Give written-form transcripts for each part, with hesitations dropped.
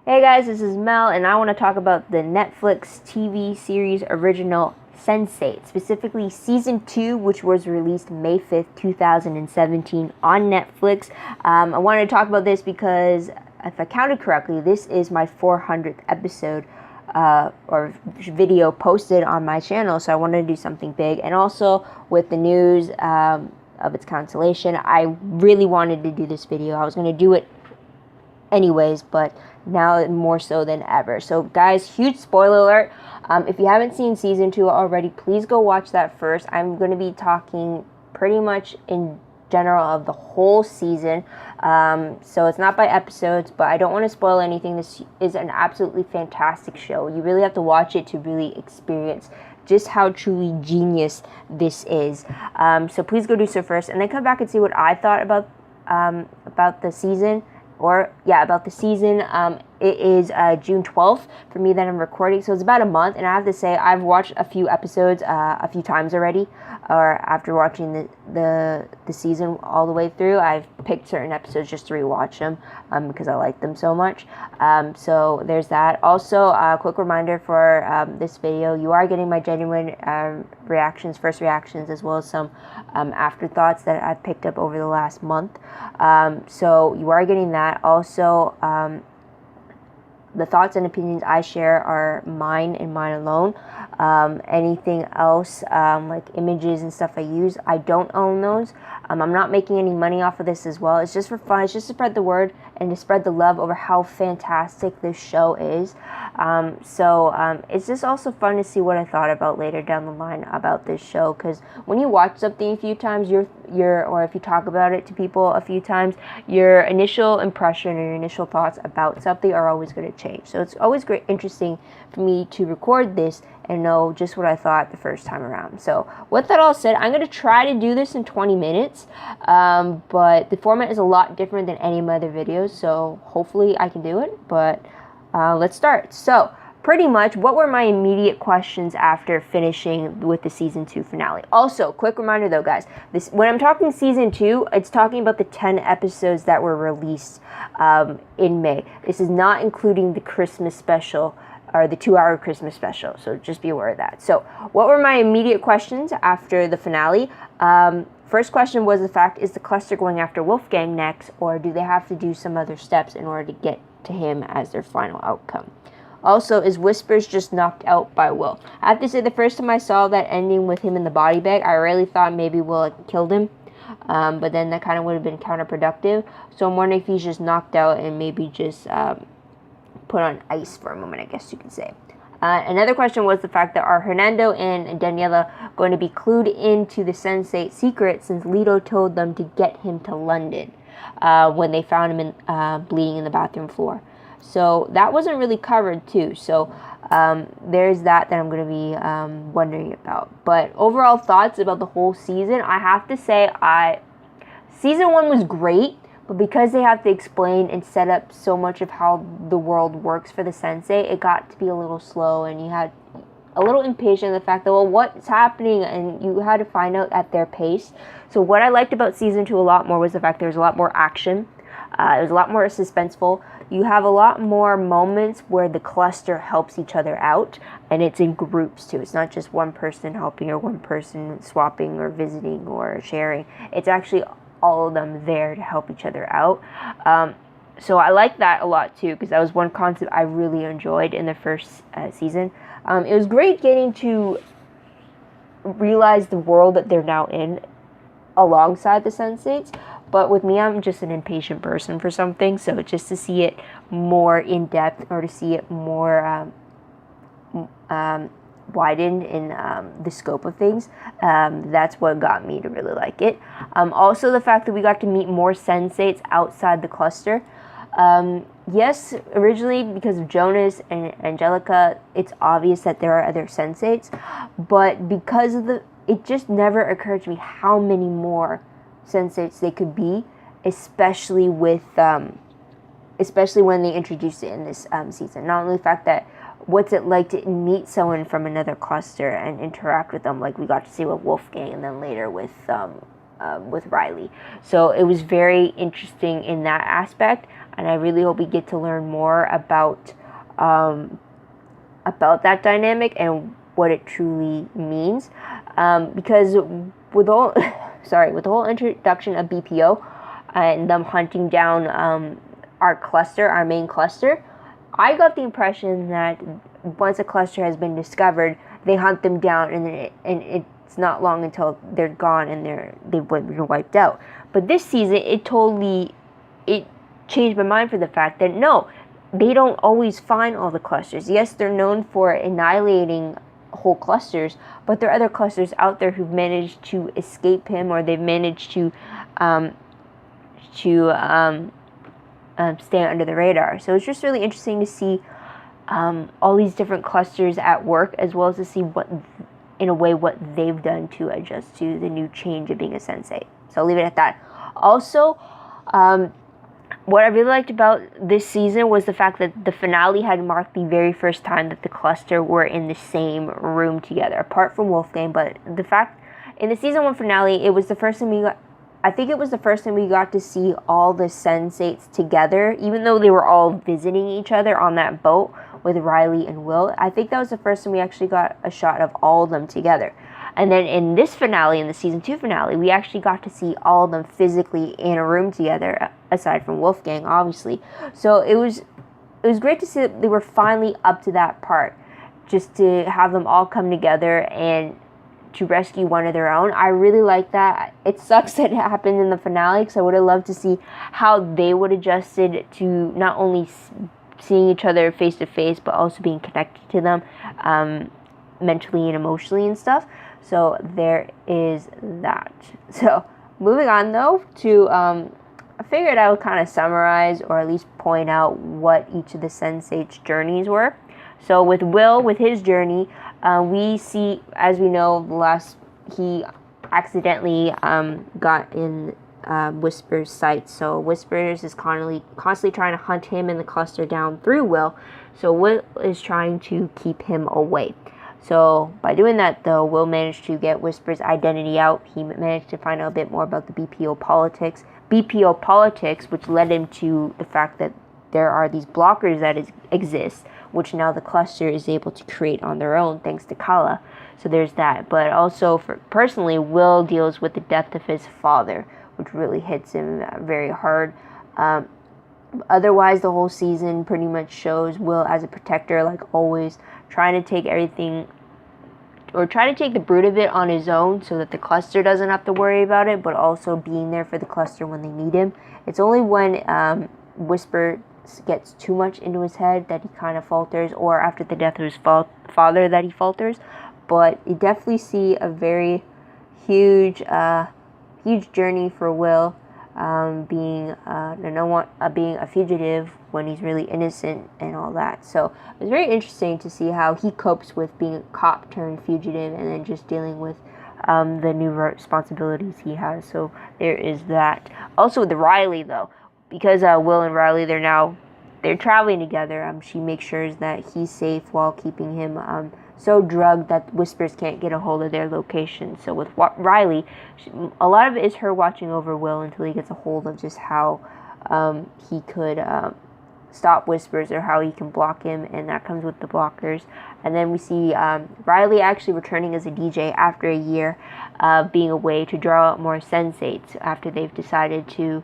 Hey guys, this is Mel, and I want to talk about the Netflix TV series original Sense8, specifically Season 2, which was released May 5th, 2017 on Netflix. I wanted to talk about this because, if I counted correctly, this is my 400th episode or video posted on my channel, so I wanted to do something big. And also, with the news of its cancellation, I really wanted to do this video. I was going to do it anyways, but now more so than ever. So guys, huge spoiler alert. If you haven't seen season 2 already, please go watch that first. I'm going to be talking pretty much in general of the whole season, so it's not by episodes, but I don't want to spoil anything. This is an absolutely fantastic show. You really have to watch it to really experience just how truly genius this is. So please go do so first, and then come back and see what I thought about the season. About the season. It is June 12th for me that I'm recording, so it's about a month, and I have to say I've watched a few episodes a few times already, or after watching the season all the way through. I've picked certain episodes just to rewatch them because I like them so much. So there's that. Also, a quick reminder for this video, you are getting my genuine first reactions, as well as some afterthoughts that I've picked up over the last month. So you are getting that. Also, the thoughts and opinions I share are mine and mine alone. Anything else, like images and stuff I use, I don't own those. I'm not making any money off of this as well. It's just for fun. It's just to spread the word and to spread the love over how fantastic this show is. It's just also fun to see what I thought about later down the line about this show, because when you watch something a few times, or if you talk about it to people a few times, your initial impression or your initial thoughts about something are always going to change. So it's always interesting for me to record this and know just what I thought the first time around. So with that all said, I'm going to try to do this in 20 minutes, but the format is a lot different than any of my other videos, so hopefully I can do it. But let's start. So pretty much, what were my immediate questions after finishing with the season 2 finale? Also, quick reminder though, guys, when I'm talking season 2, it's talking about the 10 episodes that were released in May. This is not including the Christmas special, or the 2-hour Christmas special, so just be aware of that. So what were my immediate questions after the finale? First question was the fact, is the cluster going after Wolfgang next, or do they have to do some other steps in order to get to him as their final outcome? Also, is Whispers just knocked out by Will? I have to say, the first time I saw that ending with him in the body bag, I really thought maybe Will had killed him, but then that kind of would have been counterproductive. So I'm wondering if he's just knocked out and maybe just put on ice for a moment, I guess you could say. Another question was the fact that are Hernando and Daniela going to be clued into the Sense8 secret, since Lito told them to get him to London when they found him bleeding in the bathroom floor. So that wasn't really covered too. So there's that I'm going to be wondering about. But overall thoughts about the whole season, I have to say season 1 was great. But because they have to explain and set up so much of how the world works for the Sense8, it got to be a little slow, and you had a little impatient of the fact that, well, what's happening? And you had to find out at their pace. So what I liked about season 2 a lot more was the fact there was a lot more action. It was a lot more suspenseful. You have a lot more moments where the cluster helps each other out, and it's in groups too. It's not just one person helping or one person swapping or visiting or sharing. It's actually all of them there to help each other out. So I like that a lot too, because that was one concept I really enjoyed in the first season. It was great getting to realize the world that they're now in alongside the Sense8s. But with me, I'm just an impatient person for something, so just to see it more in depth, or to see it more widened in the scope of things, that's what got me to really like it. Also, the fact that we got to meet more Sense8s outside the cluster. Yes, originally, because of Jonas and Angelica, it's obvious that there are other Sense8s, but because of it just never occurred to me how many more Sense8s they could be, especially when they introduced it in this season. Not only the fact that what's it like to meet someone from another cluster and interact with them, like we got to see with Wolfgang, and then later with Riley. So it was very interesting in that aspect. and I really hope we get to learn more about that dynamic and what it truly means. Because with the whole with the whole introduction of BPO and them hunting down our main cluster, I got the impression that once a cluster has been discovered, they hunt them down, and it's not long until they're gone and they've been wiped out. But this season, it changed my mind for the fact that no, they don't always find all the clusters. Yes, they're known for annihilating whole clusters, but there are other clusters out there who've managed to escape him, or they've managed to stay under the radar. So it's just really interesting to see all these different clusters at work, as well as to see what they've done to adjust to the new change of being a Sense8. So I'll leave it at that. Also, what I really liked about this season was the fact that the finale had marked the very first time that the cluster were in the same room together, apart from Wolfgang. But the fact, in the season 1 finale, it was the first time we got to see all the Sense8s together, even though they were all visiting each other on that boat with Riley and Will. I think that was the first time we actually got a shot of all of them together. And then in this finale, in the season 2 finale, we actually got to see all of them physically in a room together, aside from Wolfgang, obviously. So it was great to see that they were finally up to that part, just to have them all come together and to rescue one of their own. I really like that. It sucks that it happened in the finale, because I would have loved to see how they would have adjusted to not only seeing each other face to face, but also being connected to them mentally and emotionally and stuff. So there is that. So moving on though to I figured I would kind of summarize, or at least point out what each of the Sense8's journeys were. So with Will, with his journey, we see, as we know, he accidentally got in Whisper's sights. So Whispers is constantly trying to hunt him and the cluster down through Will. So Will is trying to keep him away. So by doing that, though, Will managed to get Whisper's identity out. He managed to find out a bit more about the BPO politics, which led him to the fact that there are these blockers that exist, which now the cluster is able to create on their own, thanks to Kala. So there's that. But also, personally, Will deals with the death of his father, which really hits him very hard. Otherwise, the whole season pretty much shows Will as a protector, like always, trying to take the brunt of it on his own, so that the cluster doesn't have to worry about it, but also being there for the cluster when they need him. It's only when Whisper gets too much into his head that he kind of falters, or after the death of his father that he falters. But you definitely see a very huge journey for Will, being a fugitive when he's really innocent and all that. So it was very interesting to see how he copes with being a cop turned fugitive, and then just dealing with the new responsibilities he has. So there is that. Also with Riley, though, because Will and Riley, they're traveling together. She makes sure that he's safe while keeping him so drugged that Whispers can't get a hold of their location. So with Riley, a lot of it is her watching over Will until he gets a hold of just how he could stop Whispers, or how he can block him, and that comes with the blockers. And then we see Riley actually returning as a DJ after a year of being away, to draw out more Sense8s after they've decided to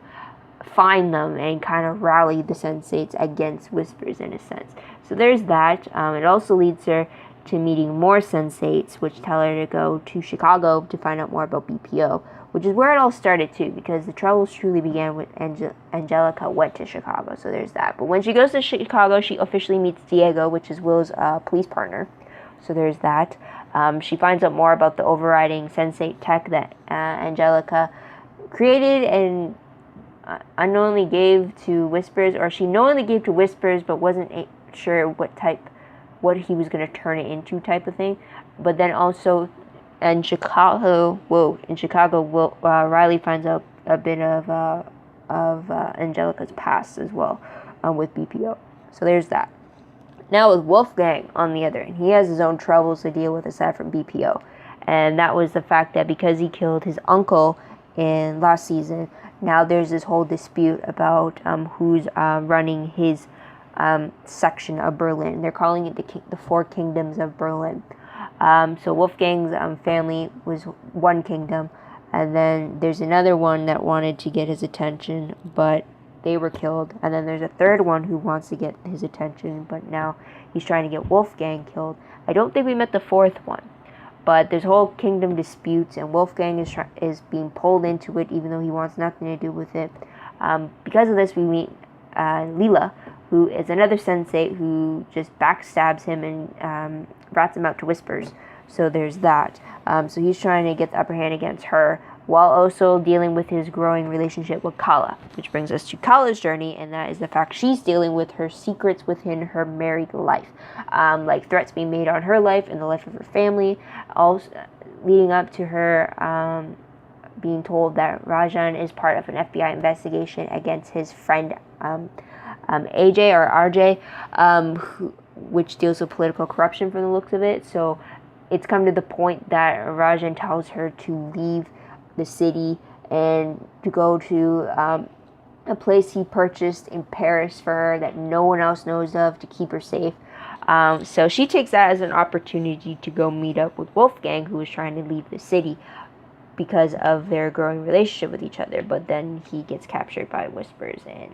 find them and kind of rally the Sense8s against Whispers, in a sense. So there's that. It also leads her to meeting more Sense8s, which tell her to go to Chicago to find out more about BPO, which is where it all started too, because the troubles truly began with Angelica went to Chicago. So there's that. But when she goes to Chicago, she officially meets Diego, which is Will's police partner. So there's that. She finds out more about the overriding Sense8 tech that Angelica created and unknowingly gave to Whispers, or she knowingly gave to Whispers but wasn't sure what he was going to turn it into, type of thing. But then also in Chicago, Riley finds out a bit of Angelica's past as well, with BPO. So there's that. Now with Wolfgang, on the other hand, he has his own troubles to deal with aside from BPO. And that was the fact that because he killed his uncle in last season, now there's this whole dispute about who's running his section of Berlin. They're calling it the Four Kingdoms of Berlin. So Wolfgang's family was one kingdom, and then there's another one that wanted to get his attention, but they were killed. And then there's a third one who wants to get his attention, but now he's trying to get Wolfgang killed. I don't think we met the fourth one, but there's whole kingdom disputes, and Wolfgang is being pulled into it, even though he wants nothing to do with it. Because of this, we meet Lila, who is another Sense8 who just backstabs him and rats him out to whispers. So there's that. So he's trying to get the upper hand against her, while also dealing with his growing relationship with Kala, which brings us to Kala's journey, and that is the fact she's dealing with her secrets within her married life, like threats being made on her life and the life of her family, also leading up to her being told that Rajan is part of an FBI investigation against his friend AJ or RJ, which deals with political corruption from the looks of it. So it's come to the point that Rajan tells her to leave the city and to go to a place he purchased in Paris for her that no one else knows of, to keep her safe. So she takes that as an opportunity to go meet up with Wolfgang, who is trying to leave the city because of their growing relationship with each other. But then he gets captured by Whispers, and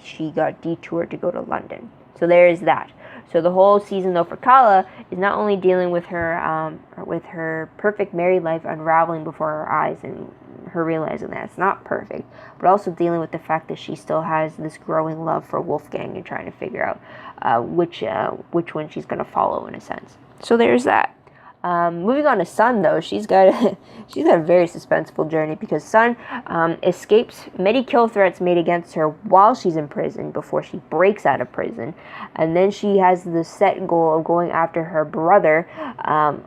she got detoured to go to London. So there is that. So the whole season, though, for Kala is not only dealing with her perfect married life unraveling before her eyes and her realizing that it's not perfect, but also dealing with the fact that she still has this growing love for Wolfgang and trying to figure out which one she's going to follow, in a sense. So there's that. Moving on to Sun, though, she's got a very suspenseful journey, because Sun escapes many kill threats made against her while she's in prison before she breaks out of prison, and then she has the set goal of going after her brother,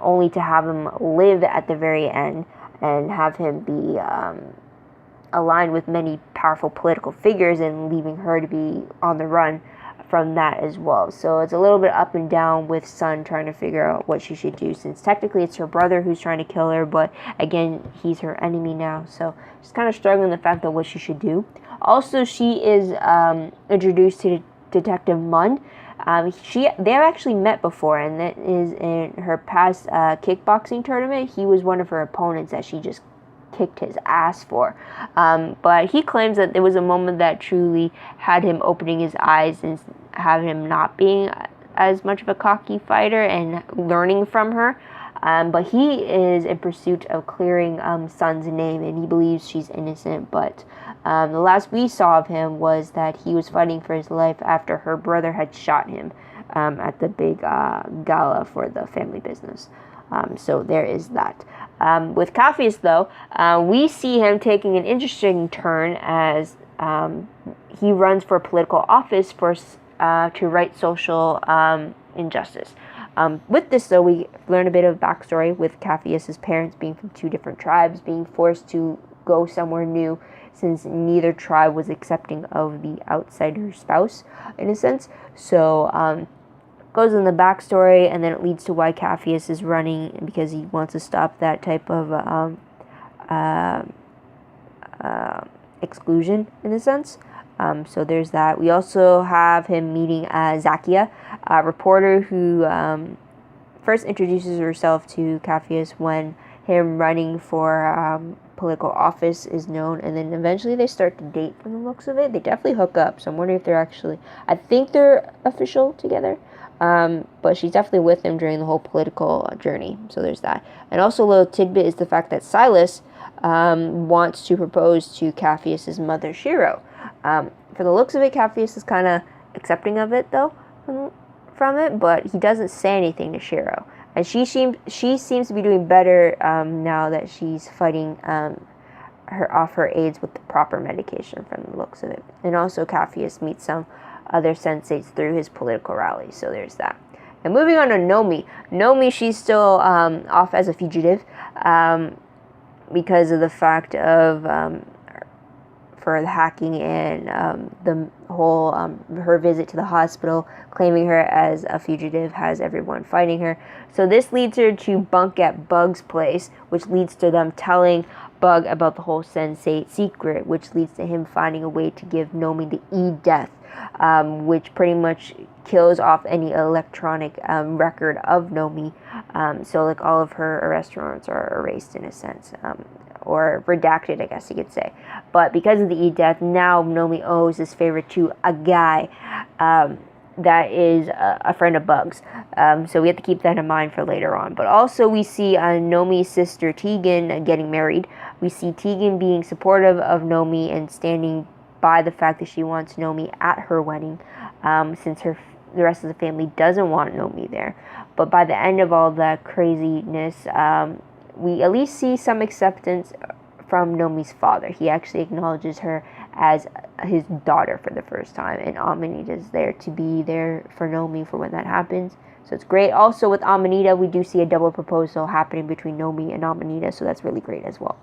only to have him live at the very end and have him be aligned with many powerful political figures, and leaving her to be on the run from that as well. So it's a little bit up and down with Sun trying to figure out what she should do, since technically it's her brother who's trying to kill her, but again, he's her enemy now. So she's kind of struggling with the fact of what she should do. Also, she is introduced to Detective Munn. They have actually met before, and that is in her past kickboxing tournament. He was one of her opponents that she just kicked his ass for. But he claims that there was a moment that truly had him opening his eyes and have him not being as much of a cocky fighter and learning from her. But he is in pursuit of clearing Sun's name, and he believes she's innocent. But the last we saw of him was that he was fighting for his life after her brother had shot him at the big gala for the family business. So there is that. With Capheus, though, we see him taking an interesting turn as he runs for political office to right social injustice. With this, though, we learn a bit of backstory with Capheus' parents being from two different tribes, being forced to go somewhere new since neither tribe was accepting of the outsider spouse, in a sense. So goes in the backstory, and then it leads to why Capheus is running, because he wants to stop that type of exclusion, in a sense. So there's that. We also have him meeting Zakia, a reporter who first introduces herself to Capheus when him running for political office is known, and then eventually they start to date from the looks of it. They definitely hook up, so I'm wondering if they're actually, I think they're official together. But she's definitely with him during the whole political journey. So there's that. And also a little tidbit is the fact that Silas wants to propose to Capheus' mother, Shiro. For the looks of it, Capheus is kind of accepting of it, though, from it, but he doesn't say anything to Shiro. And she seems to be doing better now that she's fighting her off her aids with the proper medication from the looks of it. And also Capheus meets some other Sense8s through his political rally. So there's that. And moving on to Nomi. Nomi, she's still off as a fugitive because of the fact of for the hacking and the whole her visit to the hospital, claiming her as a fugitive, has everyone fighting her. So this leads her to bunk at Bug's place, which leads to them telling bug about the whole Sense8 secret, which leads to him finding a way to give Nomi the E-Death, which pretty much kills off any electronic record of Nomi. So like all of her restaurants are erased in a sense, or redacted, I guess you could say. But because of the E-Death, now Nomi owes his favor to a guy that is a friend of Bug's. So we have to keep that in mind for later on. But also we see Nomi's sister Tegan getting married. We see Tegan being supportive of Nomi and standing by the fact that she wants Nomi at her wedding, since the rest of the family doesn't want Nomi there. But by the end of all that craziness, we at least see some acceptance from Nomi's father. He actually acknowledges her as his daughter for the first time, and Amanita is there to be there for Nomi for when that happens. So it's great. Also with Amanita, we do see a double proposal happening between Nomi and Amanita, so that's really great as well.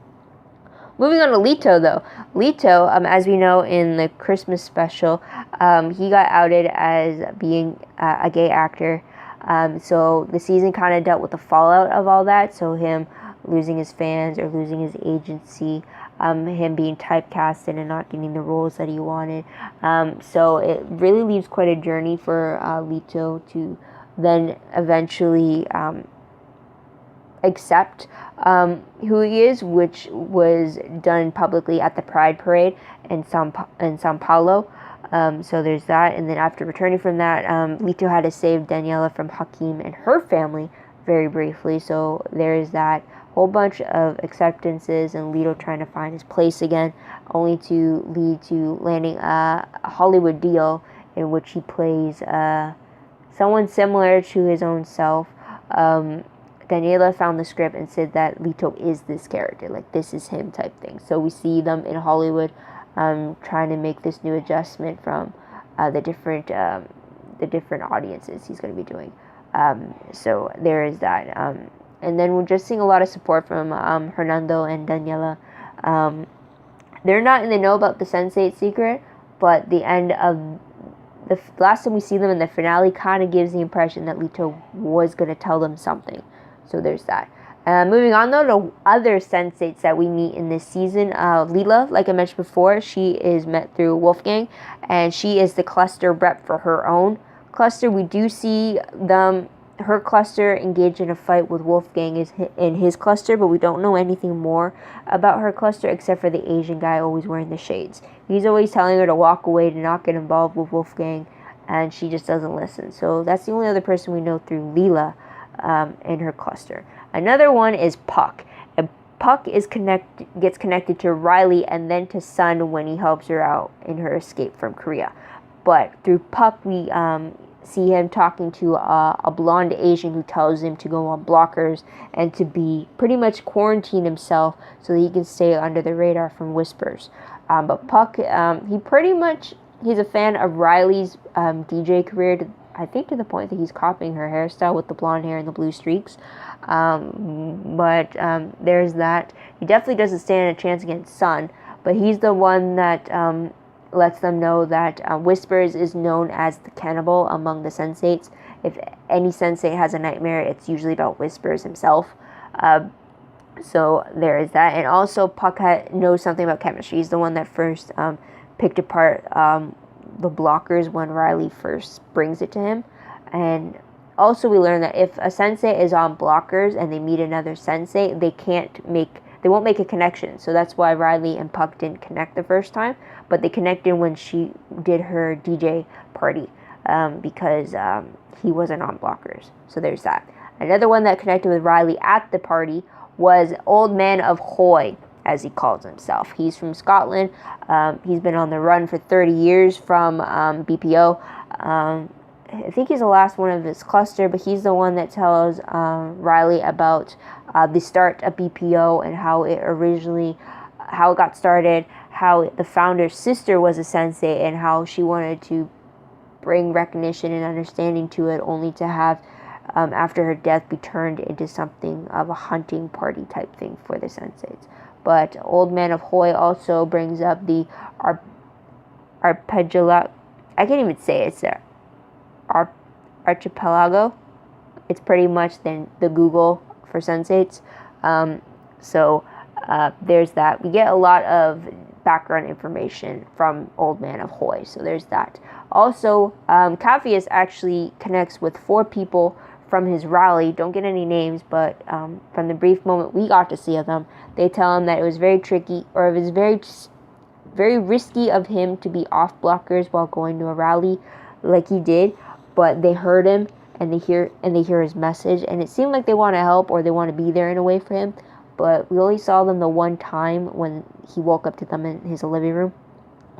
Moving on to Leto, though. Leto, as we know in the Christmas special, he got outed as being a gay actor. So the season kind of dealt with the fallout of all that. So him losing his fans or losing his agency, him being typecasted and not getting the roles that he wanted. So it really leaves quite a journey for Leto to then eventually accept who he is, which was done publicly at the Pride Parade in Sao Paulo. So there's that. And then after returning from that, Leto had to save Daniela from Hakim and her family very briefly. So there's that whole bunch of acceptances and Leto trying to find his place again, only to lead to landing a Hollywood deal in which he plays someone similar to his own self. Daniela found the script and said that Leto is this character, like this is him type thing. So we see them in Hollywood trying to make this new adjustment from the different audiences he's going to be doing. So there is that. And then we're just seeing a lot of support from Hernando and Daniela. They're not in the know about the Sense8 secret, but the end of the last time we see them in the finale kind of gives the impression that Leto was going to tell them something. So there's that. Moving on though to other Sense8s that we meet in this season. Leela, like I mentioned before, she is met through Wolfgang, and she is the cluster rep for her own cluster. We do see her cluster engage in a fight with Wolfgang in his cluster, but we don't know anything more about her cluster except for the Asian guy always wearing the shades. He's always telling her to walk away, to not get involved with Wolfgang, and she just doesn't listen. So that's the only other person we know through Leela in her cluster. Another one is Puck. And Puck gets connected to Riley and then to Sun when he helps her out in her escape from Korea. But through Puck, we see him talking to a blonde Asian who tells him to go on blockers and to be pretty much quarantine himself so that he can stay under the radar from whispers. But Puck, he's a fan of Riley's DJ career, I think to the point that he's copying her hairstyle with the blonde hair and the blue streaks. But there's that. He definitely doesn't stand a chance against Sun, but he's the one that lets them know that Whispers is known as the cannibal among the Sense8s. If any Sense8 has a nightmare, it's usually about Whispers himself. So there is that. And also Puck knows something about chemistry. He's the one that first picked apart the blockers when Riley first brings it to him. And also we learn that if a Sense8 is on blockers and they meet another Sense8, they won't make a connection. So that's why Riley and Puck didn't connect the first time, but they connected when she did her DJ party because he wasn't on blockers. So there's that. Another one that connected with Riley at the party was Old Man of Hoy, as he calls himself. He's from Scotland. He's been on the run for 30 years from BPO. I think he's the last one of his cluster, but he's the one that tells Riley about the start of BPO and how it got started, how the founder's sister was a Sense8 and how she wanted to bring recognition and understanding to it, only to have after her death be turned into something of a hunting party type thing for the Sense8s. But Old Man of Hoy also brings up the arpeggio. I can't even say it. It's archipelago. It's pretty much the Google for Sense8s. So there's that. We get a lot of background information from Old Man of Hoi, so there's that. Also, Capheus actually connects with 4 people from his rally. Don't get any names, but from the brief moment we got to see of them, they tell him that it was very tricky, or it was very risky of him to be off blockers while going to a rally like he did, but they heard him and they hear his message, and it seemed like they want to help or they want to be there in a way for him. But we only saw them the one time when he woke up to them in his living room.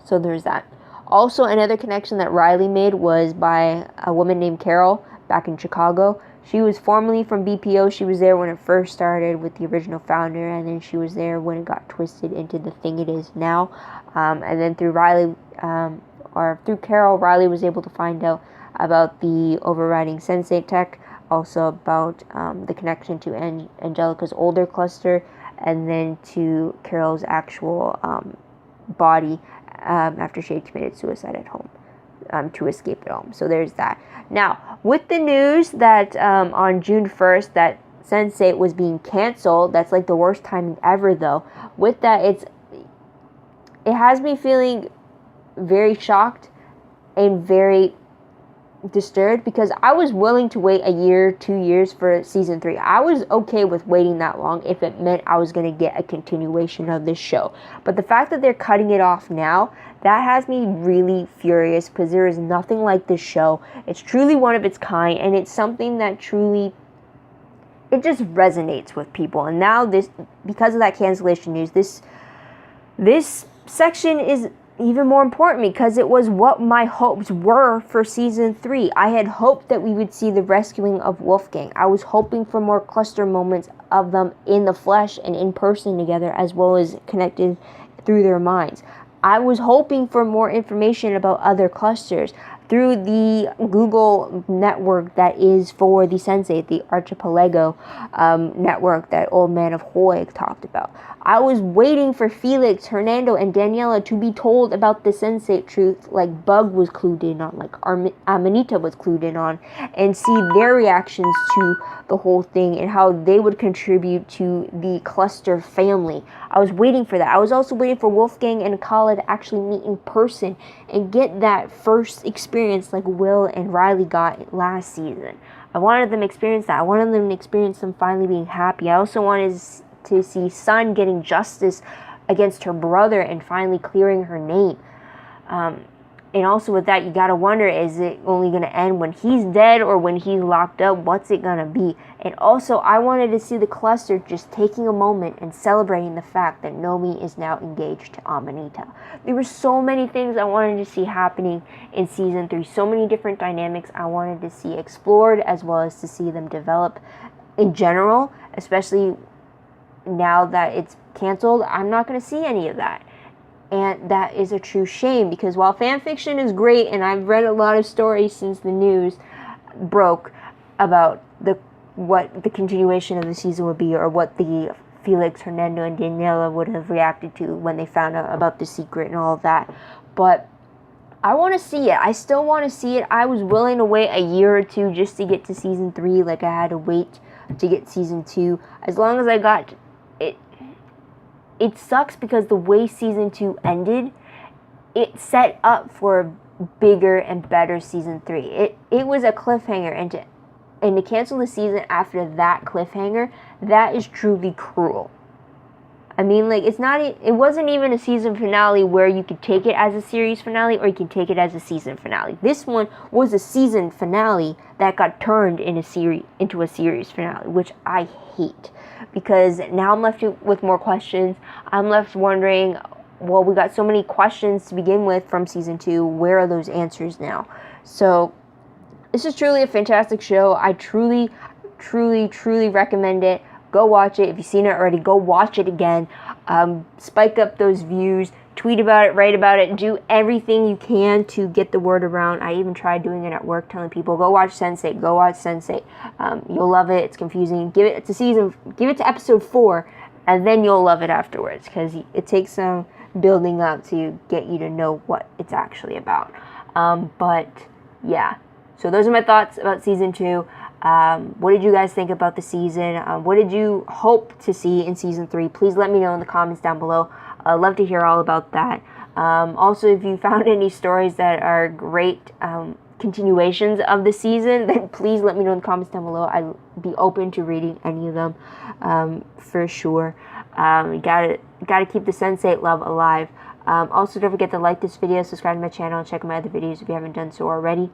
So there's that. Also, another connection that Riley made was by a woman named Carol back in Chicago. She was formerly from BPO. She was there when it first started with the original founder, and then she was there when it got twisted into the thing it is now. And then through Riley, or through Carol, Riley was able to find out about the overriding Sense8 tech, also about the connection to Angelica's older cluster, and then to Carol's actual body after she had committed suicide at home to escape at home. So there's that. Now, with the news that on June 1st that Sense8 was being canceled, that's like the worst timing ever though. With that, it has me feeling very shocked and very disturbed, because I was willing to wait a year, 2 years for season 3. I was okay with waiting that long if it meant I was going to get a continuation of this show. But the fact that they're cutting it off now, that has me really furious, because there is nothing like this show. It's truly one of its kind, and it's something that truly, it just resonates with people. And now this, because of that cancellation news, this section is even more important because it was what my hopes were for season 3. I had hoped that we would see the rescuing of Wolfgang. I was hoping for more cluster moments of them in the flesh and in person together, as well as connected through their minds. I was hoping for more information about other clusters through the Google network that is for the Sense8, the Archipelago network that Old Man of Hoi talked about. I was waiting for Felix, Hernando, and Daniela to be told about the Sense8 truth, like Bug was clued in on, like Amanita was clued in on, and see their reactions to the whole thing and how they would contribute to the cluster family. I was waiting for that. I was also waiting for Wolfgang and Kala to actually meet in person and get that first experience like Will and Riley got last season. I wanted them to experience that. I wanted them to experience them finally being happy. I also wanted to see Sun getting justice against her brother and finally clearing her name. And also with that, you gotta wonder, is it only gonna end when he's dead or when he's locked up? What's it gonna be? And also, I wanted to see the cluster just taking a moment and celebrating the fact that Nomi is now engaged to Amanita. There were so many things I wanted to see happening in season 3. So many different dynamics I wanted to see explored, as well as to see them develop in general, especially now that it's canceled. I'm not going to see any of that. And that is a true shame, because while fanfiction is great, and I've read a lot of stories since the news broke about what the continuation of the season would be, or what the Felix, Hernando, and Daniela would have reacted to when they found out about the secret and all of that. But I want to see it. I still want to see it. I was willing to wait a year or 2 just to get to season 3, like I had to wait to get season 2. As long as I got it. It sucks because the way season 2 ended, it set up for a bigger and better season 3. It was a cliffhanger, and to cancel the season after that cliffhanger, that is truly cruel. I mean, like, it wasn't even a season finale where you could take it as a series finale or you can take it as a season finale. This one was a season finale that got turned into a series finale, which I hate. Because now I'm left with more questions. I'm left wondering, well, we got so many questions to begin with from season 2. Where are those answers now? So, this is truly a fantastic show. I truly, truly, truly recommend it. Go watch it. If you've seen it already, go watch it again. Spike up those views. Tweet about it, write about it, do everything you can to get the word around. I even tried doing it at work, telling people, go watch Sense8, go watch Sense8. You'll love it. It's confusing. Give it to episode 4, and then you'll love it afterwards, because it takes some building up to get you to know what it's actually about. But yeah, so those are my thoughts about season 2. What did you guys think about the season? What did you hope to see in season 3? Please let me know in the comments down below. I'd love to hear all about that. Also, if you found any stories that are great continuations of the season, then please let me know in the comments down below. I'd be open to reading any of them for sure. Gotta keep the Sense8 love alive. Also, don't forget to like this video, subscribe to my channel, and check out my other videos if you haven't done so already.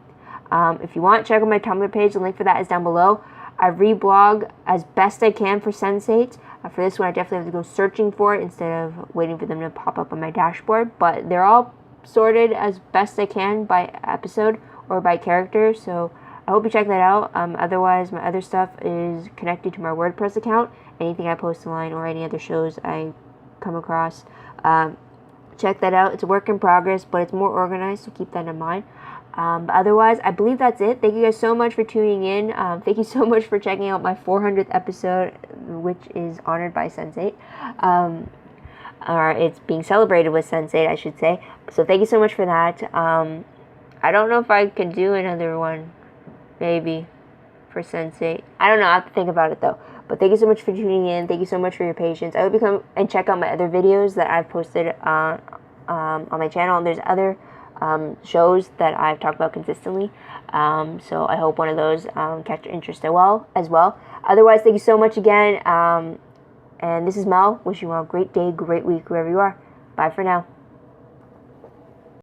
If you want, check out my Tumblr page. The link for that is down below. I reblog as best I can for Sense8. For this one, I definitely have to go searching for it instead of waiting for them to pop up on my dashboard. But they're all sorted as best I can by episode or by character. So I hope you check that out. Otherwise, my other stuff is connected to my WordPress account. Anything I post online or any other shows I come across. Check that out. It's a work in progress, but it's more organized, so keep that in mind. But otherwise, I believe that's it. Thank you guys so much for tuning in. Thank you so much for checking out my 400th episode, which is honored by Sense8. Or it's being celebrated with Sense8, I should say. So thank you so much for that. I don't know if I could do another one, maybe, for Sense8. I don't know. I have to think about it, though. But thank you so much for tuning in. Thank you so much for your patience. I hope you come and check out my other videos that I've posted on my channel. And there's other shows that I've talked about consistently. So I hope one of those catch your interest as well. Otherwise, thank you so much again. And this is Mel. Wishing you all a great day, great week, wherever you are. Bye for now.